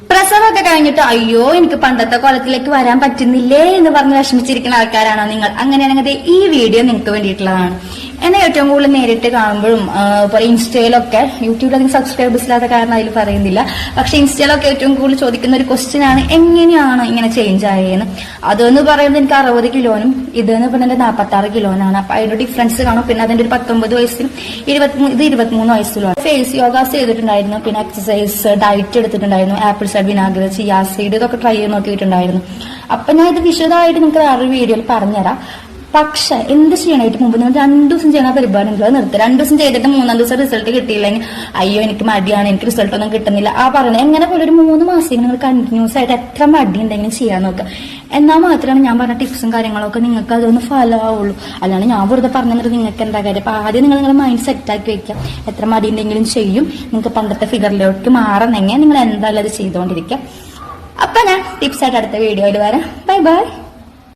പ്രസവമൊക്കെ കഴിഞ്ഞിട്ട് അയ്യോ എനിക്ക് പണ്ടത്തെ കോലത്തിലേക്ക് വരാൻ പറ്റുന്നില്ലേ എന്ന് പറഞ്ഞ് വിഷമിച്ചിരിക്കുന്ന ആൾക്കാരാണോ നിങ്ങൾ? അങ്ങനെയാണെങ്കിൽ ഈ വീഡിയോ നിങ്ങൾക്ക് വേണ്ടിയിട്ടുള്ളതാണ്. എന്നെ ഏറ്റവും കൂടുതൽ നേരിട്ട് കാണുമ്പോഴും ഇപ്പോൾ ഇൻസ്റ്റയിലൊക്കെ, യൂട്യൂബിൽ അധികം സബ്സ്ക്രൈബേഴ്സ് ഇല്ലാത്ത കാരണം അതിൽ പറയുന്നില്ല, പക്ഷെ ഇൻസ്റ്റയിലൊക്കെ ഏറ്റവും കൂടുതൽ ചോദിക്കുന്ന ഒരു ക്വസ്റ്റ്യൻ ആണ് എങ്ങനെയാണ് ഇങ്ങനെ ചേഞ്ച് ആയെന്ന്. അതെന്ന് പറയുന്നത് എനിക്ക് 60 കിലോനും ഇതെന്ന് പറഞ്ഞാൽ 46 കിലോനാണ്. അപ്പൊ അതിന്റെ ഡിഫറൻസ് കാണും. പിന്നെ അതിന്റെ ഒരു 19 വയസ്സിലും 23 വയസ്സിലും ഫേസ് യോഗാസ് ചെയ്തിട്ടുണ്ടായിരുന്നു. പിന്നെ എക്സസൈസ്, ഡയറ്റ് എടുത്തിട്ടുണ്ടായിരുന്നു. ആപ്പിൾ സൈഡ് വിനാഗിരി, ചിയാ സീഡ് ഇതൊക്കെ ട്രൈ ചെയ്ത് നോക്കിയിട്ടുണ്ടായിരുന്നു. അപ്പൊ ഞാൻ ഇത് വിശദമായിട്ട് നിങ്ങൾക്ക് വേറൊരു വീഡിയോയിൽ പറഞ്ഞുതരാം. പക്ഷെ എന്ത് ചെയ്യണമായിട്ട് മുമ്പ് നിങ്ങൾ 2 ദിവസം ചെയ്യുന്ന പരിപാടി നിങ്ങൾ നിർത്തുക. 2 ദിവസം ചെയ്തിട്ട് 3-ാം ദിവസം റിസൾട്ട് കിട്ടിയില്ലെങ്കിൽ അയ്യോ എനിക്ക് മടിയാണ്, എനിക്ക് റിസൾട്ട് ഒന്നും കിട്ടുന്നില്ല ആ പറയുന്നത്. എങ്ങനെ പോലെ ഒരു 3 മാസം നിങ്ങൾ കണ്ടിന്യൂസ് ആയിട്ട് എത്ര മടി ഉണ്ടെങ്കിലും ചെയ്യാൻ നോക്കുക. എന്നാൽ മാത്രമാണ് ഞാൻ പറഞ്ഞ ടിപ്സും കാര്യങ്ങളൊക്കെ നിങ്ങൾക്ക് അതൊന്ന് ഫോളോ ആവുള്ളൂ. അല്ലാണ്ട് ഞാൻ വെറുതെ പറഞ്ഞിട്ട് നിങ്ങൾക്ക് എന്താ കാര്യം? അപ്പൊ ആദ്യം നിങ്ങൾ നിങ്ങളുടെ മൈൻഡ് സെറ്റ് ആക്കി വെക്കാം. എത്ര മടി ഉണ്ടെങ്കിലും ചെയ്യും. നിങ്ങൾക്ക് പണ്ടത്തെ ഫിഗറിലോട്ട് മാറണമെങ്കിൽ നിങ്ങൾ എന്തായാലും അത് ചെയ്തുകൊണ്ടിരിക്കാം. അപ്പൊ ഞാൻ ടിപ്സ് ആയിട്ട് അടുത്ത വീഡിയോയിൽ വരാം. Bye bye.